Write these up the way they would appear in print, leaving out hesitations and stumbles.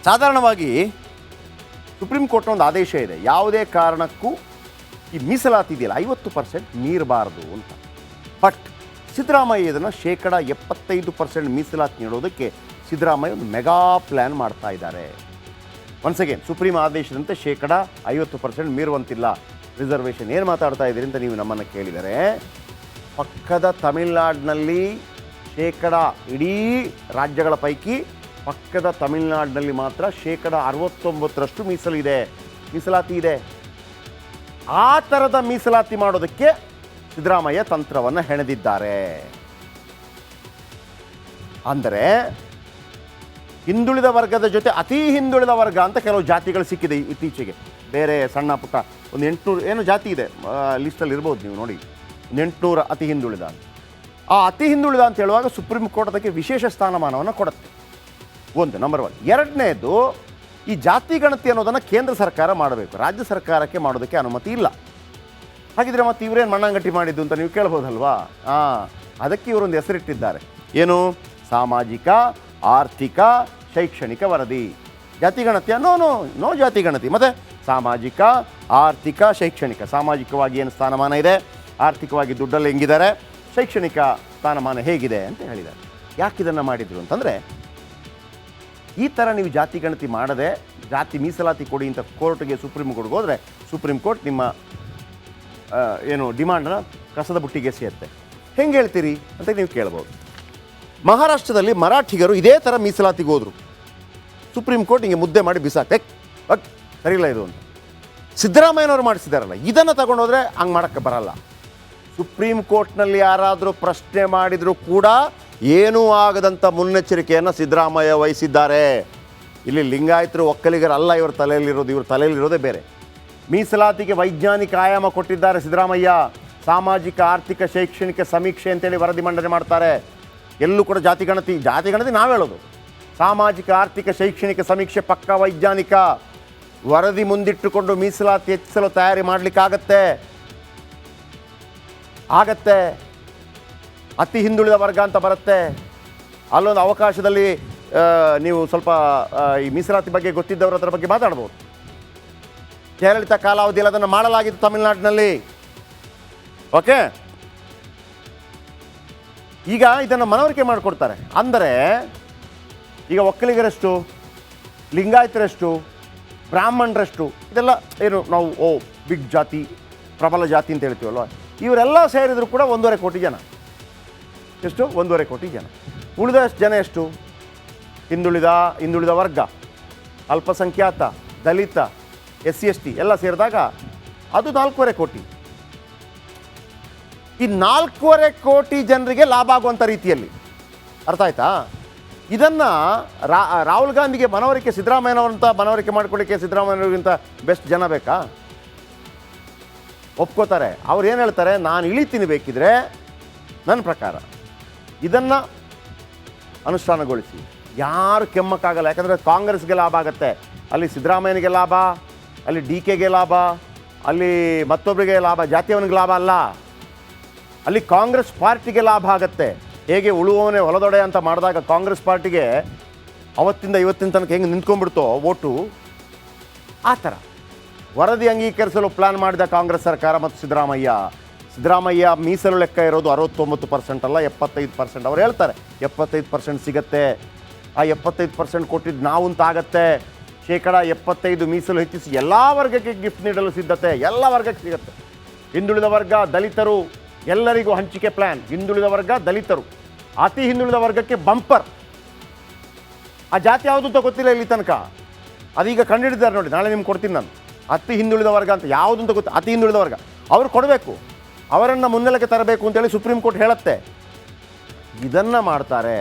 ಸಾಧಾರಣವಾಗಿ ಸುಪ್ರೀಂ ಕೋರ್ಟ್ನ ಒಂದು ಆದೇಶ ಇದೆ, ಯಾವುದೇ ಕಾರಣಕ್ಕೂ ಈ ಮೀಸಲಾತಿ ಇದೆಯಲ್ಲ 50% ಮೀರಬಾರದು ಅಂತ. ಬಟ್ ಸಿದ್ದರಾಮಯ್ಯ ಇದನ್ನು 75% ಮೀಸಲಾತಿ ನೀಡೋದಕ್ಕೆ ಸಿದ್ದರಾಮಯ್ಯ ಒಂದು ಮೆಗಾ ಪ್ಲ್ಯಾನ್ ಮಾಡ್ತಾ ಇದ್ದಾರೆ. ಒನ್ಸ್ ಅಗೇನ್ ಸುಪ್ರೀಂ ಆದೇಶದಂತೆ 50% ಮೀರುವಂತಿಲ್ಲ ರಿಸರ್ವೇಷನ್. ಏನು ಮಾತಾಡ್ತಾ ಇದ್ದೀರಿ ಅಂತ ನೀವು ನಮ್ಮನ್ನು ಕೇಳಿದರೆ, ಪಕ್ಕದ ತಮಿಳುನಾಡಿನಲ್ಲಿ ಇಡೀ ರಾಜ್ಯಗಳ ಪೈಕಿ ಪಕ್ಕದ ತಮಿಳುನಾಡಿನಲ್ಲಿ ಮಾತ್ರ 69% ಮೀಸಲಾತಿ ಇದೆ. ಆ ಥರದ ಮೀಸಲಾತಿ ಮಾಡೋದಕ್ಕೆ ಸಿದ್ದರಾಮಯ್ಯ ತಂತ್ರವನ್ನು ಹೆಣೆದಿದ್ದಾರೆ. ಅಂದರೆ ಹಿಂದುಳಿದ ವರ್ಗದ ಜೊತೆ ಅತಿ ಹಿಂದುಳಿದ ವರ್ಗ ಅಂತ ಕೆಲವು ಜಾತಿಗಳು ಸಿಕ್ಕಿದೆ ಇತ್ತೀಚೆಗೆ. ಬೇರೆ ಸಣ್ಣ ಪುಟ್ಟ ಒಂದು 800 ಏನೋ ಜಾತಿ ಇದೆ, ಲಿಸ್ಟಲ್ಲಿ ಇರ್ಬೋದು, ನೀವು ನೋಡಿ 800 ಅತಿ ಹಿಂದುಳಿದ. ಆ ಅತಿ ಹಿಂದುಳಿದ ಅಂತ ಹೇಳುವಾಗ ಸುಪ್ರೀಂ ಕೋರ್ಟ್ ಅದಕ್ಕೆ ವಿಶೇಷ ಸ್ಥಾನಮಾನವನ್ನು ಕೊಡುತ್ತೆ. ಒಂದು ನಂಬರ್ 1. ಎರಡನೇದು, ಈ ಜಾತಿ ಗಣತಿ ಅನ್ನೋದನ್ನು ಕೇಂದ್ರ ಸರ್ಕಾರ ಮಾಡಬೇಕು, ರಾಜ್ಯ ಸರ್ಕಾರಕ್ಕೆ ಮಾಡೋದಕ್ಕೆ ಅನುಮತಿ ಇಲ್ಲ. ಹಾಗಿದ್ರೆ ಮತ್ತೆ ಇವರೇನು ಮಣ್ಣಂಗಟ್ಟಿ ಮಾಡಿದ್ದು ಅಂತ ನೀವು ಕೇಳ್ಬೋದಲ್ವಾ? ಅದಕ್ಕೆ ಇವರೊಂದು ಹೆಸರಿಟ್ಟಿದ್ದಾರೆ. ಏನು? ಸಾಮಾಜಿಕ, ಆರ್ಥಿಕ, ಶೈಕ್ಷಣಿಕ ವರದಿ. ಜಾತಿ ಗಣತಿಯ ನೋ ಜಾತಿ ಗಣತಿ. ಮತ್ತು ಸಾಮಾಜಿಕ, ಆರ್ಥಿಕ, ಶೈಕ್ಷಣಿಕ. ಸಾಮಾಜಿಕವಾಗಿ ಏನು ಸ್ಥಾನಮಾನ ಇದೆ, ಆರ್ಥಿಕವಾಗಿ ದುಡ್ಡಲ್ಲಿ ಹೆಂಗಿದ್ದಾರೆ, ಶೈಕ್ಷಣಿಕ ಸ್ಥಾನಮಾನ ಹೇಗಿದೆ ಅಂತ ಹೇಳಿದ್ದಾರೆ. ಯಾಕೆ ಇದನ್ನು ಮಾಡಿದರು ಅಂತಂದರೆ, ಈ ಥರ ನೀವು ಜಾತಿ ಗಣತಿ ಮಾಡದೆ ಜಾತಿ ಮೀಸಲಾತಿ ಕೊಡಿ ಅಂತ ಕೋರ್ಟ್ಗೆ ಸುಪ್ರೀಂ ಕೋರ್ಟ್ಗೆ ಹೋದರೆ ಸುಪ್ರೀಂ ಕೋರ್ಟ್ ನಿಮ್ಮ ಡಿಮಾಂಡನ್ನು ಕಸದ ಬುಟ್ಟಿಗೆ ಎಸೆಯುತ್ತೆ. ಹೆಂಗೆ ಹೇಳ್ತೀರಿ ಅಂತ ನೀವು ಕೇಳ್ಬೋದು. ಮಹಾರಾಷ್ಟ್ರದಲ್ಲಿ ಮರಾಠಿಗರು ಇದೇ ಥರ ಮೀಸಲಾತಿಗೆ ಹೋದರು. ಸುಪ್ರೀಂ ಕೋರ್ಟ್ ಹಿಂಗೆ ಮುದ್ದೆ ಮಾಡಿ ಬಿಸಾಕ್ ಸರಿಯಿಲ್ಲ ಇದು ಅಂತ. ಸಿದ್ದರಾಮಯ್ಯನವರು ಮಾಡಿಸಿದಾರಲ್ಲ, ಇದನ್ನು ತಗೊಂಡೋದ್ರೆ ಹಂಗೆ ಮಾಡೋಕ್ಕೆ ಬರಲ್ಲ. ಸುಪ್ರೀಂ ಕೋರ್ಟ್ನಲ್ಲಿ ಯಾರಾದರೂ ಪ್ರಶ್ನೆ ಮಾಡಿದರೂ ಕೂಡ ಏನೂ ಆಗದಂಥ ಮುನ್ನೆಚ್ಚರಿಕೆಯನ್ನು ಸಿದ್ದರಾಮಯ್ಯ ವಹಿಸಿದ್ದಾರೆ. ಇಲ್ಲಿ ಲಿಂಗಾಯತರು ಒಕ್ಕಲಿಗರಲ್ಲ ಇವ್ರ ತಲೆಯಲ್ಲಿರೋದೇ ಬೇರೆ. ಮೀಸಲಾತಿಗೆ ವೈಜ್ಞಾನಿಕ ಆಯಾಮ ಕೊಟ್ಟಿದ್ದಾರೆ ಸಿದ್ದರಾಮಯ್ಯ. ಸಾಮಾಜಿಕ, ಆರ್ಥಿಕ, ಶೈಕ್ಷಣಿಕ ಸಮೀಕ್ಷೆ ಅಂತೇಳಿ ವರದಿ ಮಂಡನೆ ಮಾಡ್ತಾರೆ. ಎಲ್ಲೂ ಕೂಡ ಜಾತಿ ಗಣತಿ ನಾವು ಹೇಳೋದು. ಸಾಮಾಜಿಕ, ಆರ್ಥಿಕ, ಶೈಕ್ಷಣಿಕ ಸಮೀಕ್ಷೆ ಪಕ್ಕ ವೈಜ್ಞಾನಿಕ ವರದಿ ಮುಂದಿಟ್ಟುಕೊಂಡು ಮೀಸಲಾತಿ ಹೆಚ್ಚಿಸಲು ತಯಾರಿ ಮಾಡಲಿಕ್ಕಾಗತ್ತೆ. ಅತಿ ಹಿಂದುಳಿದ ವರ್ಗ ಅಂತ ಬರುತ್ತೆ. ಅಲ್ಲೊಂದು ಅವಕಾಶದಲ್ಲಿ ನೀವು ಸ್ವಲ್ಪ ಈ ಮೀಸಲಾತಿ ಬಗ್ಗೆ ಗೊತ್ತಿದ್ದವರು ಅದರ ಬಗ್ಗೆ ಮಾತಾಡ್ಬೋದು. ಜಯಲಲಿತಾ ಕಾಲಾವಧಿಯಲ್ಲಿ ಅದನ್ನು ಮಾಡಲಾಗಿತ್ತು ತಮಿಳುನಾಡಿನಲ್ಲಿ. ಓಕೆ, ಈಗ ಇದನ್ನು ಮನವರಿಕೆ ಮಾಡಿಕೊಡ್ತಾರೆ. ಅಂದರೆ ಈಗ ಒಕ್ಕಲಿಗರಷ್ಟು, ಲಿಂಗಾಯತರಷ್ಟು, ಬ್ರಾಹ್ಮಣರಷ್ಟು, ಇದೆಲ್ಲ ಏನು ನಾವು ಬಿಗ್ ಜಾತಿ, ಪ್ರಬಲ ಜಾತಿ ಅಂತ ಹೇಳ್ತೀವಲ್ವ, ಇವರೆಲ್ಲ ಸೇರಿದ್ರು ಕೂಡ 1.5 ಕೋಟಿ ಜನ. ಎಷ್ಟು? 1.5 ಕೋಟಿ ಜನ. ಉಳಿದ ಜನ ಎಷ್ಟು? ಹಿಂದುಳಿದ ವರ್ಗ, ಅಲ್ಪಸಂಖ್ಯಾತ, ದಲಿತ, SC ST ಎಲ್ಲ ಸೇರಿದಾಗ ಅದು 4.5 ಕೋಟಿ. ಈ 4.5 ಕೋಟಿ ಜನರಿಗೆ ಲಾಭ ಆಗುವಂಥ ರೀತಿಯಲ್ಲಿ, ಅರ್ಥ ಆಯ್ತಾ? ಇದನ್ನು ರಾಹುಲ್ ಗಾಂಧಿಗೆ ಸಿದ್ದರಾಮಯ್ಯನವರಂತ ಮನವರಿಕೆ ಮಾಡಿಕೊಳ್ಳಿಕ್ಕೆ ಸಿದ್ದರಾಮಯ್ಯನವ್ರಿಗಿಂತ ಬೆಸ್ಟ್ ಜನ ಬೇಕಾ? ಒಪ್ಕೋತಾರೆ. ಅವ್ರು ಏನು ಹೇಳ್ತಾರೆ, ನಾನು ಇಳಿತೀನಿ ಬೇಕಿದ್ರೆ ನನ್ನ ಪ್ರಕಾರ ಇದನ್ನು ಅನುಷ್ಠಾನಗೊಳಿಸಿ. ಯಾರು ಕೆಮ್ಮಕ್ಕಾಗಲ್ಲ. ಯಾಕಂದರೆ ಕಾಂಗ್ರೆಸ್ಗೆ ಲಾಭ ಆಗುತ್ತೆ, ಅಲ್ಲಿ ಸಿದ್ದರಾಮಯ್ಯನಿಗೆ ಲಾಭ, ಅಲ್ಲಿ DKಗೆ ಲಾಭ, ಅಲ್ಲಿ ಮತ್ತೊಬ್ಬರಿಗೆ ಲಾಭ, ಜಾತಿಯವನಿಗೆ ಲಾಭ ಅಲ್ಲ, ಅಲ್ಲಿ ಕಾಂಗ್ರೆಸ್ ಪಾರ್ಟಿಗೆ ಲಾಭ ಆಗುತ್ತೆ. ಹೇಗೆ ಉಳುವವನೇ ಹೊಲದೊಡೆ ಅಂತ ಮಾಡಿದಾಗ ಕಾಂಗ್ರೆಸ್ ಪಾರ್ಟಿಗೆ ಅವತ್ತಿಂದ ಇವತ್ತಿನ ತನಕ ಹೆಂಗೆ ನಿಂತ್ಕೊಂಡ್ಬಿಡ್ತೋ ಓಟು, ಆ ಥರ ವರದಿ ಅಂಗೀಕರಿಸಲು ಪ್ಲ್ಯಾನ್ ಮಾಡಿದ ಕಾಂಗ್ರೆಸ್ ಸರ್ಕಾರ ಮತ್ತು ಸಿದ್ದರಾಮಯ್ಯ ಮೀಸಲು ಲೆಕ್ಕ ಇರೋದು 69% ಅಲ್ಲ 75%. ಅವ್ರು ಹೇಳ್ತಾರೆ 75% ಸಿಗತ್ತೆ. ಆ 75% ಕೊಟ್ಟಿದ್ದು ನಾವು ಅಂತ ಆಗತ್ತೆ. 75% ಮೀಸಲು ಹೆಚ್ಚಿಸಿ ಎಲ್ಲ ವರ್ಗಕ್ಕೆ ಗಿಫ್ಟ್ ನೀಡಲು ಸಿದ್ಧತೆ. ಎಲ್ಲ ವರ್ಗಕ್ಕೆ ಸಿಗುತ್ತೆ. ಹಿಂದುಳಿದ ವರ್ಗ, ದಲಿತರು ಎಲ್ಲರಿಗೂ ಹಂಚಿಕೆ ಪ್ಲ್ಯಾನ್. ಹಿಂದುಳಿದ ವರ್ಗ, ದಲಿತರು, ಅತಿ ಹಿಂದುಳಿದ ವರ್ಗಕ್ಕೆ ಬಂಪರ್. ಆ ಜಾತಿ ಯಾವುದು ಅಂತ ಗೊತ್ತಿಲ್ಲ ಇಲ್ಲಿ ತನಕ, ಅದೀಗ ಕಂಡುಹಿಡಿದಾರೆ ನೋಡಿ. ನಾಳೆ ನಿಮ್ಗೆ ಕೊಡ್ತೀನಿ ನಾನು. ಅತಿ ಹಿಂದುಳಿದ ವರ್ಗ ಅಂತ ಯಾವುದು ಅಂತ ಗೊತ್ತು. ಅತಿ ಹಿಂದುಳಿದ ವರ್ಗ ಅವರು ಕೊಡಬೇಕು, ಅವರನ್ನು ಮುನ್ನೆಲೆಗೆ ತರಬೇಕು ಅಂತೇಳಿ ಸುಪ್ರೀಂ ಕೋರ್ಟ್ ಹೇಳುತ್ತೆ. ಇದನ್ನು ಮಾಡ್ತಾರೆ.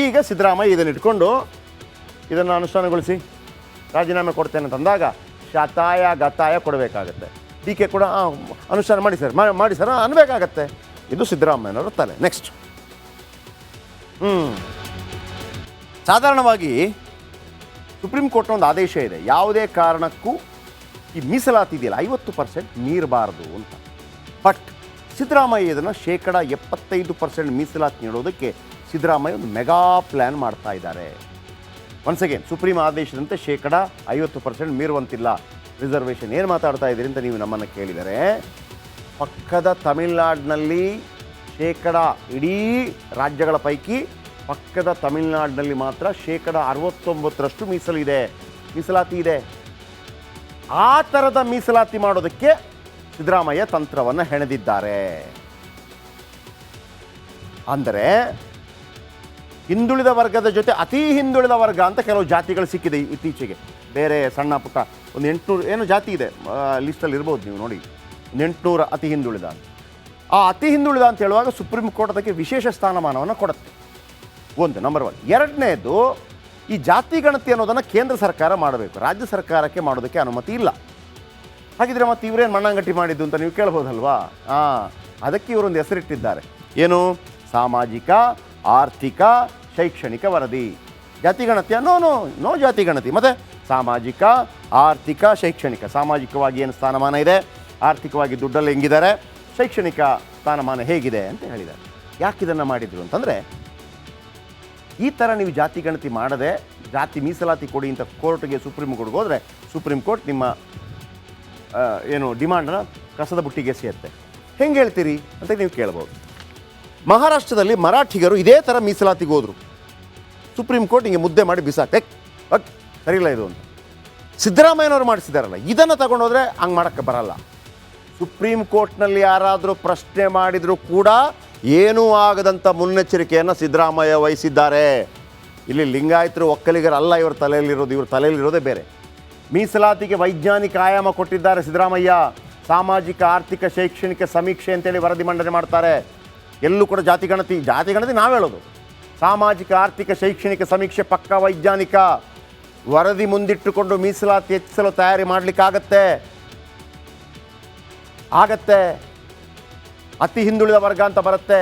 ಈಗ ಸಿದ್ದರಾಮಯ್ಯ ಇದನ್ನು ಇಟ್ಕೊಂಡು ಇದನ್ನು ಅನುಷ್ಠಾನಗೊಳಿಸಿ ರಾಜೀನಾಮೆ ಕೊಡ್ತೇನೆ ಅಂತಂದಾಗ ಶತಾಯ ಗತಾಯ ಕೊಡಬೇಕಾಗತ್ತೆ. DK ಕೂಡ ಅನುಷ್ಠಾನ ಮಾಡಿ ಸರ್ ಅನ್ನಬೇಕಾಗತ್ತೆ. ಇದು ಸಿದ್ದರಾಮಯ್ಯನವರ ತಲೆ. ನೆಕ್ಸ್ಟ್, ಸಾಧಾರಣವಾಗಿ ಸುಪ್ರೀಂ ಕೋರ್ಟ್ನ ಒಂದು ಆದೇಶ ಇದೆ, ಯಾವುದೇ ಕಾರಣಕ್ಕೂ ಈ ಮೀಸಲಾತಿ ಇದೆಯಲ್ಲ 50% ಮೀರಬಾರದು ಅಂತ. ಬಟ್ ಸಿದ್ದರಾಮಯ್ಯ ಇದನ್ನು 75% ಮೀಸಲಾತಿ ನೀಡೋದಕ್ಕೆ ಸಿದ್ದರಾಮಯ್ಯ ಒಂದು ಮೆಗಾ ಪ್ಲ್ಯಾನ್ ಮಾಡ್ತಾ ಇದ್ದಾರೆ. ಒನ್ಸ್ ಅಗೇನ್ ಸುಪ್ರೀಂ ಆದೇಶದಂತೆ 50% ಮೀರುವಂತಿಲ್ಲ ರಿಸರ್ವೇಷನ್. ಏನು ಮಾತಾಡ್ತಾ ಇದ್ದೀರಿ ಅಂತ ನೀವು ನಮ್ಮನ್ನು ಕೇಳಿದರೆ, ಪಕ್ಕದ ತಮಿಳ್ನಾಡಿನಲ್ಲಿ ಇಡೀ ರಾಜ್ಯಗಳ ಪೈಕಿ ಪಕ್ಕದ ತಮಿಳ್ನಾಡಿನಲ್ಲಿ ಮಾತ್ರ 69% ಮೀಸಲಾತಿ ಇದೆ. ಆ ಥರದ ಮೀಸಲಾತಿ ಮಾಡೋದಕ್ಕೆ ಸಿದ್ದರಾಮಯ್ಯ ತಂತ್ರವನ್ನು ಹೆಣೆದಿದ್ದಾರೆ. ಅಂದರೆ ಹಿಂದುಳಿದ ವರ್ಗದ ಜೊತೆ ಅತಿ ಹಿಂದುಳಿದ ವರ್ಗ ಅಂತ ಕೆಲವು ಜಾತಿಗಳು ಸಿಕ್ಕಿದೆ ಇತ್ತೀಚೆಗೆ. ಬೇರೆ ಸಣ್ಣ ಪುಟ್ಟ ಒಂದು 800 ಏನೋ ಜಾತಿ ಇದೆ, ಲಿಸ್ಟಲ್ಲಿ ಇರ್ಬೋದು, ನೀವು ನೋಡಿ, 800 ಅತಿ ಹಿಂದುಳಿದ. ಆ ಅತಿ ಹಿಂದುಳಿದ ಅಂತ ಹೇಳುವಾಗ ಸುಪ್ರೀಂ ಕೋರ್ಟ್ ಅದಕ್ಕೆ ವಿಶೇಷ ಸ್ಥಾನಮಾನವನ್ನು ಕೊಡುತ್ತೆ. ಒಂದು ನಂಬರ್ 1. ಎರಡನೇದು, ಈ ಜಾತಿ ಗಣತಿ ಅನ್ನೋದನ್ನು ಕೇಂದ್ರ ಸರ್ಕಾರ ಮಾಡಬೇಕು, ರಾಜ್ಯ ಸರ್ಕಾರಕ್ಕೆ ಮಾಡೋದಕ್ಕೆ ಅನುಮತಿ ಇಲ್ಲ. ಹಾಗಿದ್ರೆ ಮತ್ತೆ ಇವರೇನು ಮಣ್ಣಂಗಟ್ಟಿ ಮಾಡಿದ್ದು ಅಂತ ನೀವು ಕೇಳ್ಬೋದಲ್ವಾ? ಅದಕ್ಕೆ ಇವರೊಂದು ಹೆಸರಿಟ್ಟಿದ್ದಾರೆ. ಏನು? ಸಾಮಾಜಿಕ, ಆರ್ಥಿಕ, ಶೈಕ್ಷಣಿಕ ವರದಿ. ಜಾತಿ ಗಣತಿಯ? ನೋ ಜಾತಿ ಗಣತಿ. ಮತ್ತು ಸಾಮಾಜಿಕ, ಆರ್ಥಿಕ, ಶೈಕ್ಷಣಿಕ. ಸಾಮಾಜಿಕವಾಗಿ ಏನು ಸ್ಥಾನಮಾನ ಇದೆ, ಆರ್ಥಿಕವಾಗಿ ದುಡ್ಡಲ್ಲಿ ಹೆಂಗಿದ್ದಾರೆ, ಶೈಕ್ಷಣಿಕ ಸ್ಥಾನಮಾನ ಹೇಗಿದೆ ಅಂತ ಹೇಳಿದ್ದಾರೆ. ಯಾಕೆ ಇದನ್ನು ಮಾಡಿದರು ಅಂತಂದರೆ, ಈ ಥರ ನೀವು ಜಾತಿ ಗಣತಿ ಮಾಡದೆ ಜಾತಿ ಮೀಸಲಾತಿ ಕೊಡಿ ಅಂತ ಕೋರ್ಟ್ಗೆ, ಸುಪ್ರೀಂ ಕೋರ್ಟ್ಗೆ ಹೋದರೆ ಸುಪ್ರೀಂ ಕೋರ್ಟ್ ನಿಮ್ಮ ಡಿಮಾಂಡನ್ನು ಕಸದ ಬುಟ್ಟಿಗೆ ಎಸೆಯುತ್ತೆ. ಹೆಂಗೆ ಹೇಳ್ತೀರಿ ಅಂತ ನೀವು ಕೇಳ್ಬೋದು. ಮಹಾರಾಷ್ಟ್ರದಲ್ಲಿ ಮರಾಠಿಗರು ಇದೇ ಥರ ಮೀಸಲಾತಿಗೆ ಹೋದರು. ಸುಪ್ರೀಂ ಕೋರ್ಟ್ ಹಿಂಗೆ ಮುದ್ದೆ ಮಾಡಿ ಬಿಸಾಕ್ತೆ, ಸರಿಯಿಲ್ಲ ಇದು ಅಂತ. ಸಿದ್ದರಾಮಯ್ಯನವರು ಮಾಡಿಸಿದಾರಲ್ಲ, ಇದನ್ನು ತಗೊಂಡೋದ್ರೆ ಹಂಗೆ ಮಾಡೋಕ್ಕೆ ಬರಲ್ಲ. ಸುಪ್ರೀಂ ಕೋರ್ಟ್ನಲ್ಲಿ ಯಾರಾದರೂ ಪ್ರಶ್ನೆ ಮಾಡಿದರೂ ಕೂಡ ಏನೂ ಆಗದಂಥ ಮುನ್ನೆಚ್ಚರಿಕೆಯನ್ನು ಸಿದ್ದರಾಮಯ್ಯ ವಹಿಸಿದ್ದಾರೆ. ಇಲ್ಲಿ ಲಿಂಗಾಯತರು ಒಕ್ಕಲಿಗರಲ್ಲ ಇವ್ರ ತಲೆಯಲ್ಲಿರೋದೇ ಬೇರೆ. ಮೀಸಲಾತಿಗೆ ವೈಜ್ಞಾನಿಕ ಆಯಾಮ ಕೊಟ್ಟಿದ್ದಾರೆ ಸಿದ್ದರಾಮಯ್ಯ. ಸಾಮಾಜಿಕ, ಆರ್ಥಿಕ, ಶೈಕ್ಷಣಿಕ ಸಮೀಕ್ಷೆ ಅಂತೇಳಿ ವರದಿ ಮಂಡನೆ ಮಾಡ್ತಾರೆ. ಎಲ್ಲೂ ಕೂಡ ಜಾತಿ ಗಣತಿ ನಾವು ಹೇಳೋದು. ಸಾಮಾಜಿಕ, ಆರ್ಥಿಕ, ಶೈಕ್ಷಣಿಕ ಸಮೀಕ್ಷೆ ಪಕ್ಕಾ ವೈಜ್ಞಾನಿಕ. ವರದಿ ಮುಂದಿಟ್ಟುಕೊಂಡು ಮೀಸಲಾತಿ ಹೆಚ್ಚಿಸಲು ತಯಾರಿ ಮಾಡಲಿಕ್ಕಾಗತ್ತೆ. ಅತಿ ಹಿಂದುಳಿದ ವರ್ಗ ಅಂತ ಬರುತ್ತೆ.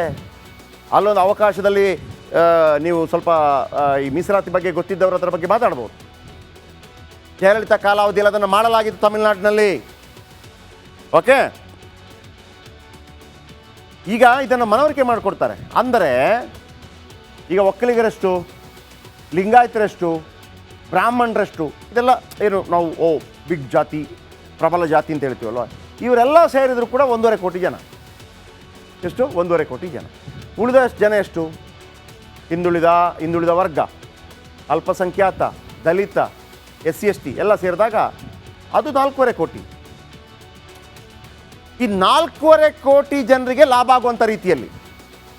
ಅಲ್ಲೊಂದು ಅವಕಾಶದಲ್ಲಿ ನೀವು ಸ್ವಲ್ಪ ಈ ಮೀಸಲಾತಿ ಬಗ್ಗೆ ಗೊತ್ತಿದ್ದವರು ಅದರ ಬಗ್ಗೆ ಮಾತಾಡ್ಬೋದು. ಜಯಲಲಿತಾ ಕಾಲಾವಧಿಯಲ್ಲಿ ಅದನ್ನು ಮಾಡಲಾಗಿತ್ತು ತಮಿಳುನಾಡಿನಲ್ಲಿ. ಓಕೆ, ಈಗ ಇದನ್ನು ಮನವರಿಕೆ ಮಾಡಿಕೊಡ್ತಾರೆ. ಅಂದರೆ ಈಗ ಒಕ್ಕಲಿಗರಷ್ಟು, ಲಿಂಗಾಯತರಷ್ಟು, ಬ್ರಾಹ್ಮಣರಷ್ಟು, ಇದೆಲ್ಲ ಏನು ನಾವು ಬಿಗ್ ಜಾತಿ, ಪ್ರಬಲ ಜಾತಿ ಅಂತ ಹೇಳ್ತೀವಲ್ವ, ಇವರೆಲ್ಲ ಸೇರಿದ್ರು ಕೂಡ 1.5 ಕೋಟಿ ಜನ. ಎಷ್ಟು? 1.5 ಕೋಟಿ ಜನ. ಉಳಿದ ಜನ ಎಷ್ಟು? ಹಿಂದುಳಿದ ವರ್ಗ, ಅಲ್ಪಸಂಖ್ಯಾತ, ದಲಿತ, SC ST ಎಲ್ಲ ಸೇರಿದಾಗ ಅದು 4.5 ಕೋಟಿ. ಈ 4.5 ಕೋಟಿ ಜನರಿಗೆ ಲಾಭ ಆಗುವಂಥ ರೀತಿಯಲ್ಲಿ,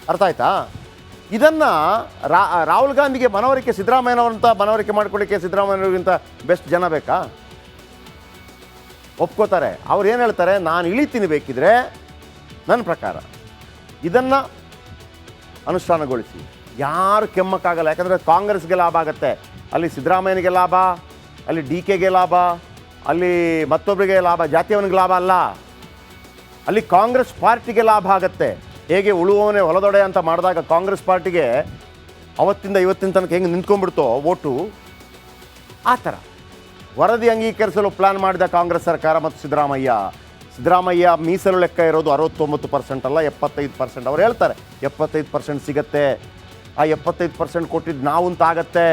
ಅರ್ಥ ಆಯ್ತಾ? ಇದನ್ನು ರಾಹುಲ್ ಗಾಂಧಿಗೆ ಸಿದ್ದರಾಮಯ್ಯನವರಂತ ಮನವರಿಕೆ ಮಾಡಿಕೊಳ್ಳಿಕ್ಕೆ ಸಿದ್ದರಾಮಯ್ಯನವ್ರಿಗಿಂತ ಬೆಸ್ಟ್ ಜನ ಬೇಕಾ? ಒಪ್ಕೋತಾರೆ. ಅವ್ರು ಏನು ಹೇಳ್ತಾರೆ, ನಾನು ಇಳಿತೀನಿ ಬೇಕಿದ್ರೆ ನನ್ನ ಪ್ರಕಾರ ಇದನ್ನು ಅನುಷ್ಠಾನಗೊಳಿಸಿ. ಯಾರು ಕೆಮ್ಮಕ್ಕಾಗಲ್ಲ. ಯಾಕಂದರೆ ಕಾಂಗ್ರೆಸ್ಗೆ ಲಾಭ ಆಗುತ್ತೆ, ಅಲ್ಲಿ ಸಿದ್ದರಾಮಯ್ಯನಿಗೆ ಲಾಭ, ಅಲ್ಲಿ DKಗೆ ಲಾಭ, ಅಲ್ಲಿ ಮತ್ತೊಬ್ಬರಿಗೆ ಲಾಭ, ಜಾತಿಯವನಿಗೆ ಲಾಭ ಅಲ್ಲ, ಅಲ್ಲಿ ಕಾಂಗ್ರೆಸ್ ಪಾರ್ಟಿಗೆ ಲಾಭ ಆಗುತ್ತೆ. ಹೇಗೆ ಉಳುವವನೇ ಹೊಲದೊಡೆ ಅಂತ ಮಾಡಿದಾಗ ಕಾಂಗ್ರೆಸ್ ಪಾರ್ಟಿಗೆ ಅವತ್ತಿಂದ ಇವತ್ತಿನ ತನಕ ಹೆಂಗೆ ನಿಂತ್ಕೊಂಡ್ಬಿಡ್ತೋ ಓಟು, ಆ ಥರ ವರದಿ ಅಂಗೀಕರಿಸಲು ಪ್ಲ್ಯಾನ್ ಮಾಡಿದ ಕಾಂಗ್ರೆಸ್ ಸರ್ಕಾರ ಮತ್ತು ಸಿದ್ದರಾಮಯ್ಯ ಮೀಸಲು ಲೆಕ್ಕ ಇರೋದು 69% ಅಲ್ಲ 75%. ಅವ್ರು ಹೇಳ್ತಾರೆ 75% ಸಿಗತ್ತೆ. ಆ 75% ಕೊಟ್ಟಿದ್ದು ನಾವು ಅಂತ ಆಗತ್ತೆ.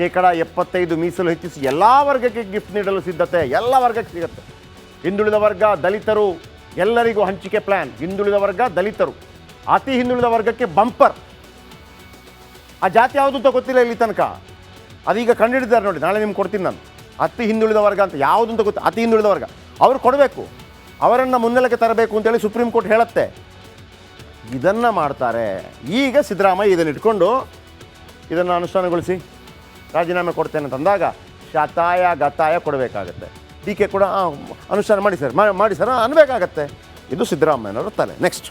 75% ಮೀಸಲು ಹೆಚ್ಚಿಸಿ ಎಲ್ಲ ವರ್ಗಕ್ಕೆ ಗಿಫ್ಟ್ ನೀಡಲು ಸಿದ್ಧತೆ. ಎಲ್ಲ ವರ್ಗಕ್ಕೆ ಸಿಗುತ್ತೆ. ಹಿಂದುಳಿದ ವರ್ಗ, ದಲಿತರು ಎಲ್ಲರಿಗೂ ಹಂಚಿಕೆ ಪ್ಲ್ಯಾನ್. ಹಿಂದುಳಿದ ವರ್ಗ, ದಲಿತರು, ಅತಿ ಹಿಂದುಳಿದ ವರ್ಗಕ್ಕೆ ಬಂಪರ್. ಆ ಜಾತಿ ಯಾವುದು ಅಂತ ಗೊತ್ತಿಲ್ಲ ಇಲ್ಲಿ ತನಕ, ಅದೀಗ ಕಂಡುಹಿಡಿದಾರೆ ನೋಡಿ. ನಾಳೆ ನಿಮ್ಗೆ ಕೊಡ್ತೀನಿ ನಾನು. ಅತಿ ಹಿಂದುಳಿದ ವರ್ಗ ಅಂತ ಯಾವುದು ಅಂತ ಗೊತ್ತು. ಅತಿ ಹಿಂದುಳಿದ ವರ್ಗ ಅವ್ರು ಕೊಡಬೇಕು, ಅವರನ್ನು ಮುನ್ನೆಲೆಗೆ ತರಬೇಕು ಅಂತೇಳಿ ಸುಪ್ರೀಂ ಕೋರ್ಟ್ ಹೇಳುತ್ತೆ. ಇದನ್ನು ಮಾಡ್ತಾರೆ. ಈಗ ಸಿದ್ದರಾಮಯ್ಯ ಇದನ್ನು ಇಟ್ಕೊಂಡು ಇದನ್ನು ಅನುಷ್ಠಾನಗೊಳಿಸಿ ರಾಜೀನಾಮೆ ಕೊಡ್ತೇನೆ ಅಂತಂದಾಗ ಗತಾಯ ಕೊಡಬೇಕಾಗತ್ತೆ. DK ಕೂಡ ಅನುಷ್ಠಾನ ಮಾಡಿ ಸರ್ ಅನ್ಬೇಕಾಗತ್ತೆ. ಇದು ಸಿದ್ದರಾಮಯ್ಯನವರ ತಲೆ. ನೆಕ್ಸ್ಟ್